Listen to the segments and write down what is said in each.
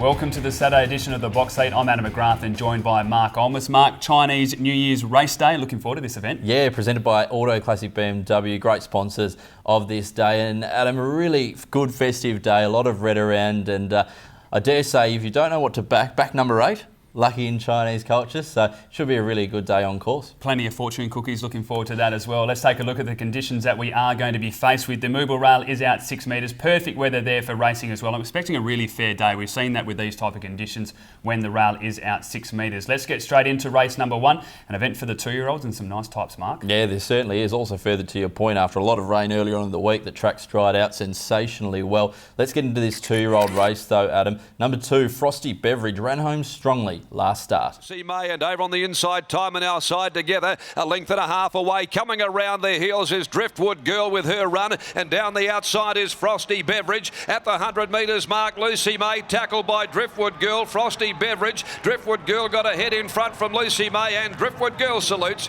Welcome to the Saturday edition of the Box 8. I'm Adam McGrath and joined by Mark Olmos. Mark, Chinese New Year's race day. Looking forward to this event. Yeah, presented by Auto Classic BMW. Great sponsors of this day. And Adam, a really good festive day. A lot of red around. And I dare say, if you don't know what to back number 8. Lucky in Chinese culture, so should be a really good day on course. Plenty of fortune cookies, looking forward to that as well. Let's take a look at the conditions that we are going to be faced with. The Mooble Rail is out 6 metres, perfect weather there for racing as well. I'm expecting a really fair day. We've seen that with these type of conditions when the rail is out 6 metres. Let's get straight into race number 1, an event for the 2-year-olds and some nice types, Mark. Yeah, there certainly is. Also further to your point, after a lot of rain earlier on in the week, the track's dried out sensationally well. Let's get into this 2-year-old race though, Adam. Number 2, Frosty Beverage, ran home strongly last start. See May and over on the inside, time and our side together, a length and a half away. Coming around their heels is Driftwood Girl with her run, and down the outside is Frosty Beverage. At the 100 metres mark, Lucy May tackled by Driftwood Girl. Frosty Beverage, Driftwood Girl got ahead in front from Lucy May, and Driftwood Girl salutes.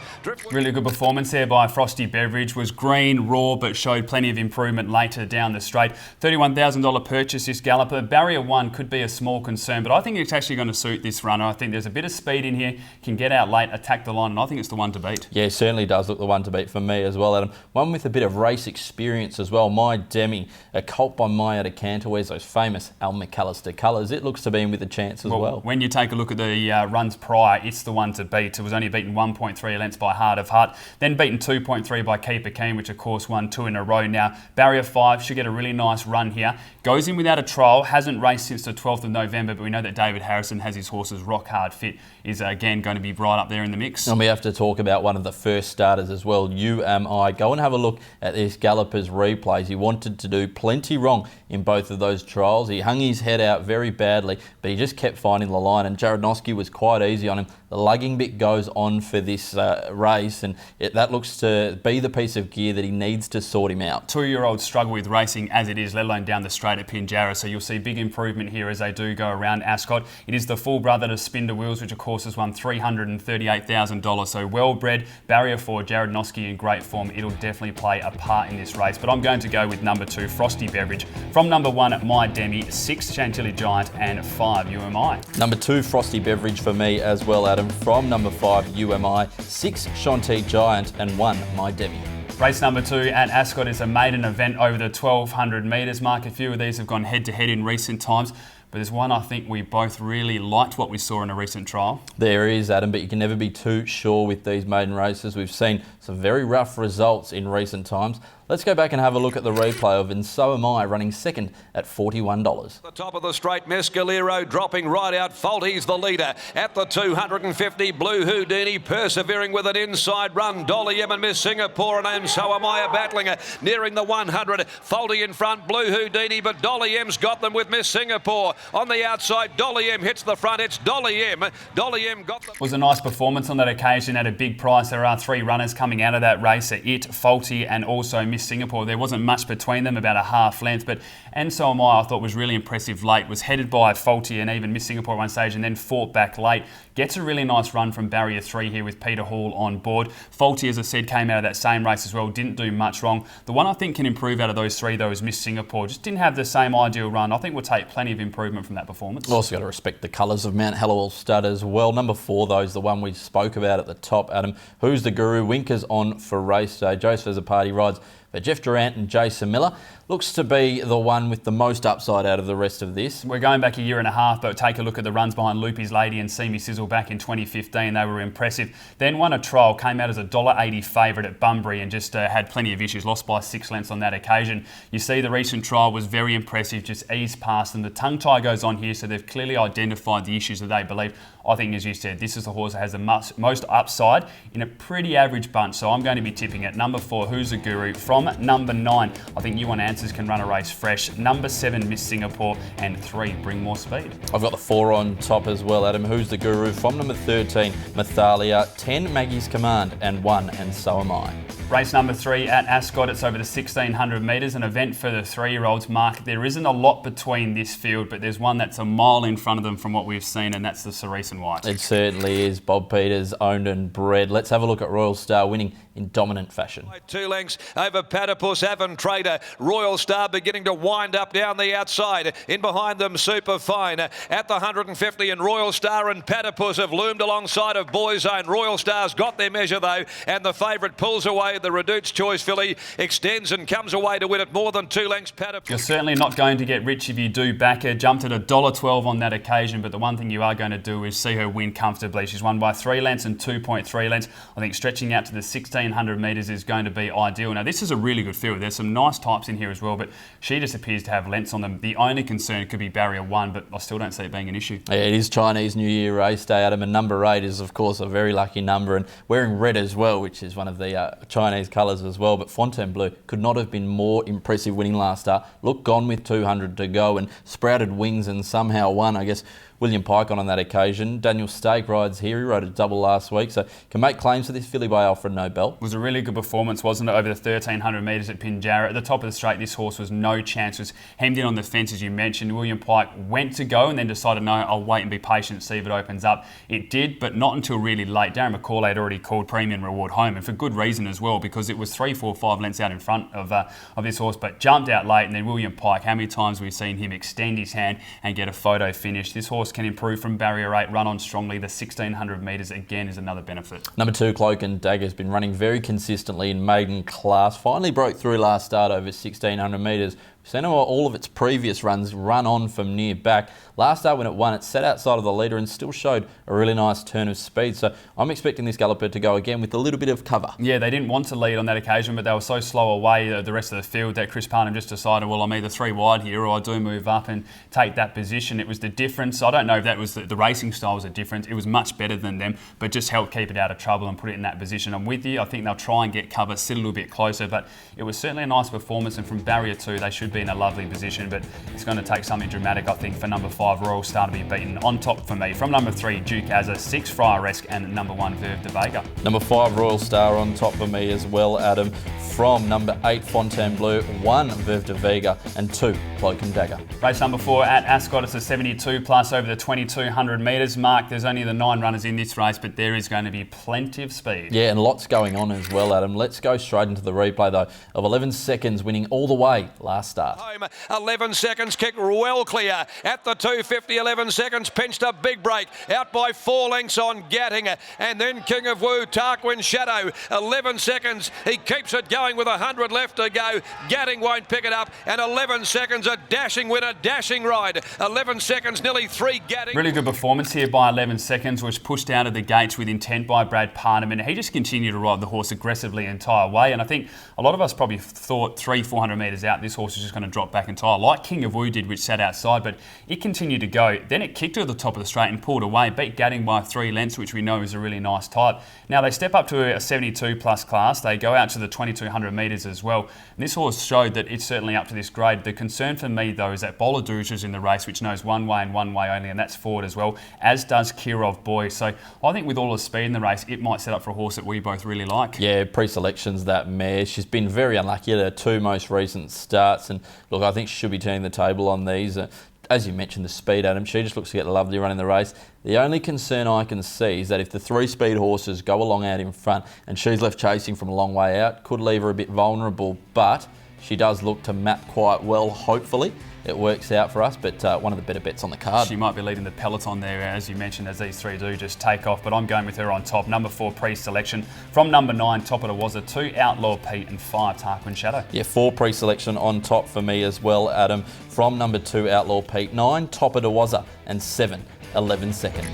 Really good performance there by Frosty Beverage. Was green, raw, but showed plenty of improvement later down the straight. $31,000 purchase this galloper. Barrier 1 could be a small concern, but I think it's actually going to suit this runner. I think there's a bit of speed in here, can get out late, attack the line, and I think it's the one to beat. Yeah, certainly does look the one to beat for me as well, Adam. One with a bit of race experience as well, My Demi, a colt by Maya de Canter, wears those famous Al McAllister colours. It looks to be in with a chance as well. When you take a look at the runs prior, it's the one to beat. It was only beaten 1.3 lengths by Heart of Heart, then beaten 2.3 by Keeper Keen, which of course won 2 in a row now. Barrier 5 should get a really nice run here. Goes in without a trial, hasn't raced since the 12th of November, but we know that David Harrison has his horses rock hard fit, is again going to be right up there in the mix. And we have to talk about one of the first starters as well, You Am I. Go and have a look at this galloper's replays. He wanted to do plenty wrong in both of those trials. He hung his head out very badly, but he just kept finding the line, and Jared Noski was quite easy on him. The lugging bit goes on for this race, and that looks to be the piece of gear that he needs to sort him out. 2-year-olds struggle with racing as it is, let alone down the straight at Pinjarra, so you'll see big improvement here as they do go around Ascot. It is the full brother to Spinder Wheels, which of course has won $338,000, so well bred. Barrier 4, Jared Noski in great form. It'll definitely play a part in this race, but I'm going to go with number 2, Frosty Beverage. From number 1, My Demi, 6, Chantilly Giant, and 5, UMI. Number 2, Frosty Beverage for me as well, Adam. From number 5, UMI, 6, Chantilly Giant, and 1, My Demi. Race number 2 at Ascot is a maiden event over the 1,200 metres mark. A few of these have gone head-to-head in recent times, but there's one I think we both really liked what we saw in a recent trial. There is, Adam, but you can never be too sure with these maiden races. We've seen some very rough results in recent times. Let's go back and have a look at the replay of And So Am I, running second at $41. The top of the straight, Mescalero dropping right out. Faulty's the leader. At the 250, Blue Houdini persevering with an inside run. Dolly M and Miss Singapore and So Am I are battling nearing the 100. Faulty in front, Blue Houdini, but Dolly M's got them with Miss Singapore. On the outside, Dolly M hits the front. It's Dolly M. Dolly M got them. It was a nice performance on that occasion at a big price. There are 3 runners coming out of that race, It, Faulty and also Miss Singapore. There wasn't much between them, about a half length, but And So Am I thought was really impressive late. Was headed by Faulty and even Miss Singapore at one stage and then fought back late. Gets a really nice run from Barrier 3 here with Peter Hall on board. Faulty, as I said, came out of that same race as well, didn't do much wrong. The one I think can improve out of those 3 though is Miss Singapore. Just didn't have the same ideal run. I think we'll take plenty of improvement from that performance. Also got to respect the colours of Mount Hallowell stud as well. Number 4 though is the one we spoke about at the top, Adam. Who's the Guru? Winkers on for race day. Joseph Azzopardi rides for Jeff Durant and Jason Miller. Looks to be the one with the most upside out of the rest of this. We're going back a year and a half, but take a look at the runs behind Loopy's Lady and See Me Sizzle back in 2015. They were impressive. Then won a trial, came out as a $1.80 favourite at Bunbury and just had plenty of issues, lost by 6 lengths on that occasion. You see the recent trial was very impressive, just eased past them. The tongue tie goes on here, so they've clearly identified the issues that they believe. I think, as you said, this is the horse that has the most upside in a pretty average bunch, so I'm going to be tipping it. Number 4, Who's the Guru? From number 9, I think You Want Answers can run a race fresh. Number 7, Miss Singapore, and 3, Bring More Speed. I've got the 4 on top as well, Adam. Who's the Guru? From number 13, Mathalia, 10, Maggie's Command, and 1, And So Am I. Race number 3 at Ascot. It's over the 1,600 metres, an event for the 3-year-olds. Mark, there isn't a lot between this field, but there's one that's a mile in front of them from what we've seen, and that's the Cerise and White. It certainly is. Bob Peters, owned and bred. Let's have a look at Royal Star winning in dominant fashion. 2 lengths over Platypus, Avon Trader. Royal Royal Star beginning to wind up down the outside. In behind them, Superfine. At the 150, and Royal Star and Platypus have loomed alongside of Boyzone. Royal Star's got their measure though, and the favourite pulls away. The Reduced Choice filly extends and comes away to win it more than 2 lengths. Platypus. You're certainly not going to get rich if you do back her. Jumped at $1.12 on that occasion, but the one thing you are going to do is see her win comfortably. She's won by 3 lengths and 2.3 lengths. I think stretching out to the 1,600 metres is going to be ideal. Now, this is a really good field. There's some nice types in here as well, but she just appears to have lengths on them. The only concern could be barrier 1, but I still don't see it being an issue. Yeah, it is Chinese New Year race day, Adam, and number 8 is, of course, a very lucky number, and wearing red as well, which is one of the Chinese colours as well. But Fontainebleau could not have been more impressive winning last start. Look, gone with 200 to go and sprouted wings and somehow won. I guess William Pike on that occasion. Daniel Stake rides here. He rode a double last week, so can make claims for this filly by Alfred Nobel. It was a really good performance, wasn't it, over the 1,300 metres at Pinjarra. At the top of the straight, this horse was no chance. Was hemmed in on the fence, as you mentioned. William Pike went to go and then decided, no, I'll wait and be patient, see if it opens up. It did, but not until really late. Darren McCauley had already called Premium Reward home, and for good reason as well, because it was 3, 4, 5 lengths out in front of this horse, but jumped out late. And then William Pike, how many times have we seen him extend his hand and get a photo finish? This horse can improve from barrier 8, run on strongly. The 1,600 metres again is another benefit. Number 2, Cloak and Dagger, has been running very consistently in maiden class. Finally broke through last start over 1,600 metres. We've seen all of its previous runs run on from near back. Last start when it won, it sat outside of the leader and still showed a really nice turn of speed. So I'm expecting this galloper to go again with a little bit of cover. Yeah, they didn't want to lead on that occasion, but they were so slow away the rest of the field that Chris Parnham just decided, well, I'm either 3 wide here or I do move up and take that position. It was the difference. I don't know if that was the racing style was a difference. It was much better than them, but just helped keep it out of trouble and put it in that position. I'm with you. I think they'll try and get cover, sit a little bit closer, but it was certainly a nice performance, and from barrier 2, they should be in a lovely position. But it's going to take something dramatic, I think, for number 5, Royal Star, to be beaten. On top for me, from number 3, Duke Azza, 6, Friaresque, and number 1, Verve de Vega. Number 5, Royal Star on top for me as well, Adam. From number 8, Fontainebleau, 1, Verve de Vega, and 2, Cloak and Dagger. Race number 4 at Ascot, it's a 72 plus over the 2,200 metres mark. There's only the 9 runners in this race, but there is going to be plenty of speed. Yeah, and lots going on as well, Adam. Let's go straight into the replay, though, of 11 seconds winning all the way last start. Home, 11 seconds, kick well clear. At the 250, 11 seconds, pinched a big break. Out by 4 lengths on Gatting. And then King of Woo, Tarquin Shadow. 11 seconds, he keeps it going with 100 left to go. Gatting won't pick it up. And 11 seconds, a dashing winner, dashing ride. 11 seconds, nearly 3 Gatting. Really good performance here by 11 seconds. Was pushed out of the gates with intent by Brad Parnham, and he just continued to ride the horse aggressively the entire way. And I think a lot of us probably thought 300-400 metres out, this horse is just going to drop back entirely, like King of Woo did, which sat outside, but it continued to go. Then it kicked to the top of the straight and pulled away, beat Gatting by 3 lengths, which we know is a really nice type. Now they step up to a 72 plus class. They go out to the 2,200 metres as well. And this horse showed that it's certainly up to this grade. The concern for me, though, is that Boladouge is in the race, which knows one way and one way only, and that's forward as well, as does Kirov Boy. So I think with all the speed in the race, it might set up for a horse that we both really like. Yeah, pre-selection's that mare. She's been very unlucky at her 2 most recent starts, and look, I think she should be turning the table on these. As you mentioned, the speed, Adam, she just looks to get lovely running the race. The only concern I can see is that if the 3 speed horses go along out in front and she's left chasing from a long way out, could leave her a bit vulnerable, but she does look to map quite well, hopefully. It works out for us, but one of the better bets on the card. She might be leading the peloton there, as you mentioned, as these 3 do just take off, but I'm going with her on top. Number 4, pre-selection. From number 9, Top of the Wazza, 2, Outlaw Pete, and 5, Tarquin Shadow. Yeah, 4 pre-selection on top for me as well, Adam. From number 2, Outlaw Pete, 9, Top of the Wazza, and 7, 11 seconds.